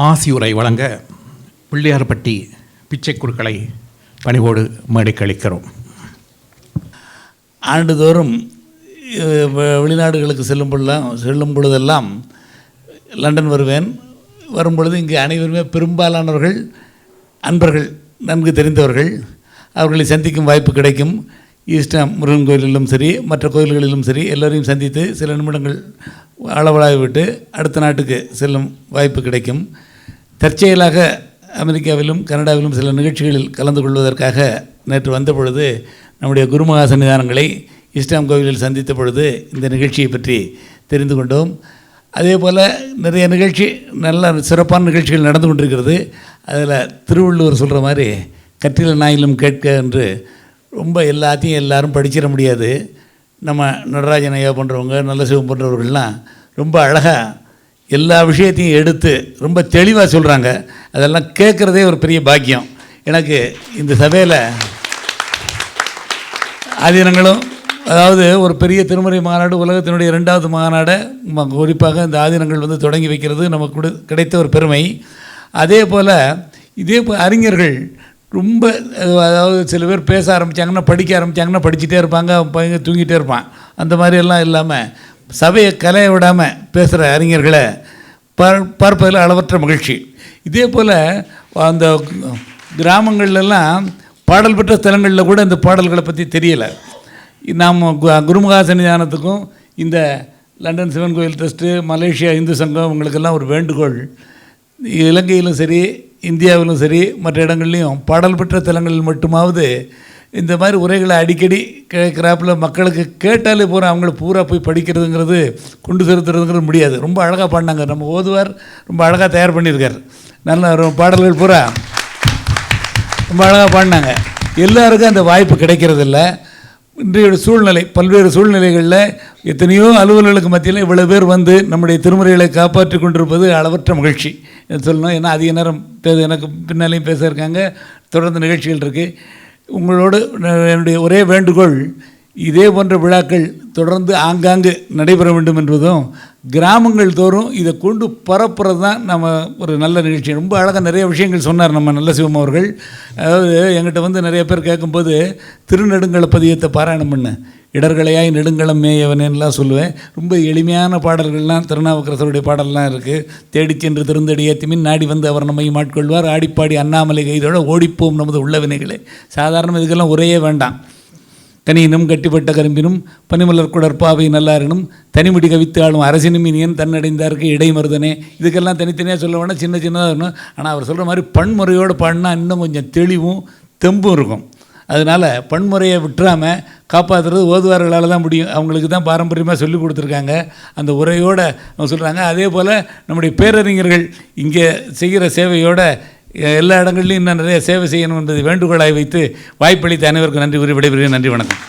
ஆசியுரை வழங்க பிள்ளையார்பட்டி பிச்சை குருக்களை பணிவோடு மேடைக்கு அளிக்கிறோம். ஆண்டுதோறும் வெளிநாடுகளுக்கு செல்லும் பொழுதெல்லாம் லண்டன் வருவேன். வரும்பொழுது இங்கே அனைவருமே பெரும்பாலானவர்கள் அன்பர்கள், நன்கு தெரிந்தவர்கள். அவர்களை சந்திக்கும் வாய்ப்பு கிடைக்கும். ஈஸ்டர் முருகன் கோயிலிலும் சரி, மற்ற கோயில்களிலும் சரி, எல்லோரையும் சந்தித்து சில நிமிடங்கள் அளவலாக விட்டு அடுத்த நாட்டுக்கு செல்லும் வாய்ப்பு கிடைக்கும். தற்செயலாக அமெரிக்காவிலும் கனடாவிலும் சில நிகழ்ச்சிகளில் கலந்து கொள்வதற்காக நேற்று வந்த பொழுது நம்முடைய குருமகா சன்னிதானங்களை ஈஸ்டாம் கோவிலில் சந்தித்த பொழுது இந்த நிகழ்ச்சியை பற்றி தெரிந்து கொண்டோம். அதே போல் நிறைய நல்ல சிறப்பான நிகழ்ச்சிகள் நடந்து கொண்டிருக்கிறது. அதில் திருவள்ளுவர் சொல்கிற மாதிரி கற்றில நாயிலும் கேட்க என்று ரொம்ப எல்லாத்தையும் எல்லாரும் படிச்சிட முடியாது. நம்ம நடராஜன் ஐயா போன்றவங்க, நல்ல சிவம் போன்றவர்கள்லாம் ரொம்ப அழகாக எல்லா விஷயத்தையும் எடுத்து ரொம்ப தெளிவாக சொல்கிறாங்க. அதெல்லாம் கேட்குறதே ஒரு பெரிய பாக்கியம். எனக்கு இந்த சபையில் ஆதீனங்களும், அதாவது ஒரு பெரிய திருமுறை மாநாடு, உலகத்தினுடைய 2வது மாநாடை குறிப்பாக இந்த ஆதீனங்கள் தொடங்கி வைக்கிறது நமக்கு கிடைத்த ஒரு பெருமை. அதே போல் அறிஞர்கள் ரொம்ப, அதாவது சில பேர் பேச ஆரம்பித்தாங்கன்னா படிக்க ஆரம்பித்தாங்கன்னா படிச்சுட்டே இருப்பாங்க, பையன் தூங்கிட்டே இருப்பான். அந்த மாதிரியெல்லாம் இல்லாமல் சபையை கலைய விடாமல் பேசுகிற அறிஞர்களை பார்ப்பதில் அளவற்ற மகிழ்ச்சி. இதே போல் அந்த கிராமங்கள்லாம் பாடல் பெற்ற ஸ்தலங்களில் கூட இந்த பாடல்களை பற்றி தெரியலை. நாம் குருமகா சன்னிதானத்துக்கும் இந்த லண்டன் சிவன் கோயில் ட்ரஸ்ட்டு, மலேசியா இந்து சங்கம், உங்களுக்கெல்லாம் ஒரு வேண்டுகோள். இலங்கையிலும் சரி, இந்தியாவிலும் சரி, மற்ற இடங்கள்லையும் பாடல் பெற்ற தலங்களில் மட்டுமாவது இந்த மாதிரி உரைகளை அடிக்கடி கேட்குறாப்புல மக்களுக்கு கேட்டாலே போகிற அவங்கள பூரா போய் படிக்கிறதுங்கிறது, கொண்டு செலுத்துறதுங்கிறது முடியாது. ரொம்ப அழகாக பாடினாங்க. நம்ம ஓதுவார் ரொம்ப அழகாக தயார் பண்ணியிருக்கார். நல்ல பாடல்கள் பூரா ரொம்ப அழகாக பாடினாங்க. எல்லாருக்கும் அந்த வாய்ப்பு கிடைக்கிறதில்ல. இன்றைய சூழ்நிலை, பல்வேறு சூழ்நிலைகளில் எத்தனையோ அலுவலர்களுக்கு மத்தியில் இவ்வளோ பேர் நம்முடைய திருமுறைகளை காப்பாற்றி கொண்டிருப்பது அளவற்ற மகிழ்ச்சி சொல்லணும். ஏன்னா அதிக நேரம் எனக்கு பின்னாலேயும் பேச இருக்காங்க, தொடர்ந்து நிகழ்ச்சிகள் இருக்குது. உங்களோடு என்னுடைய ஒரே வேண்டுகோள், இதே போன்ற விழாக்கள் தொடர்ந்து ஆங்காங்கு நடைபெற வேண்டும் என்பதும், கிராமங்கள் தோறும் இதை கொண்டு பரப்புறது தான் நம்ம ஒரு நல்ல நிகழ்ச்சி. ரொம்ப அழகாக நிறைய விஷயங்கள் சொன்னார் நம்ம நல்ல சிவம் அவர்கள். அதாவது என்கிட்ட நிறைய பேர் கேட்கும்போது திருநெடுங்கள பதியத்தை பாராயணம் பண்ண, இடர்களையாய் நெடுங்களம் மேயவனேன்லாம் சொல்லுவேன். ரொம்ப எளிமையான பாடல்கள்லாம் திருநாவுக்கரசருடைய பாடல்லாம் இருக்குது. தேடிச் சென்று திருந்தடியே திமின் நாடி வந்து அவர் நம்மை மாட்கொள்வார், ஆடிப்பாடி அண்ணாமலை கைதோட ஓடிப்போம் நமது உள்ள வினைகளே. சாதாரண இதுக்கெல்லாம் உரையே வேண்டாம். கனியினும் கட்டிப்பட்ட கரும்பினும் பனிமலர் குடற்பாவை நல்லாரினும் தனிமுடி கவித்து ஆளும் அரசினும் இனியன் தன்னடைந்தாருக்கு இடைமருதனே. இதுக்கெல்லாம் தனித்தனியாக சொல்ல வேணால், சின்ன சின்னதாக இருக்கணும். ஆனால் அவர் சொல்கிற மாதிரி பன்முறையோடு பாடினா இன்னும் கொஞ்சம் தெளிவும் தெம்பும் இருக்கும். அதனால் பன்முறையை விட்டுறாமல் காப்பாற்றுறது ஓதுவார்களால் தான் முடியும். அவங்களுக்கு தான் பாரம்பரியமாக சொல்லிக் கொடுத்துருக்காங்க. அந்த உரையோடு அவங்க சொல்கிறாங்க. அதே போல் நம்முடைய பேரறிஞர்கள் இங்கே செய்கிற சேவையோடு எல்லா இடங்கள்லையும் இன்னும் நிறைய சேவை செய்யணும் என்பதை வேண்டுகோளாய் வைத்து வாய்ப்பளித்த அனைவருக்கும் நன்றி கூறி விடைபெறுகிறேன். நன்றி, வணக்கம்.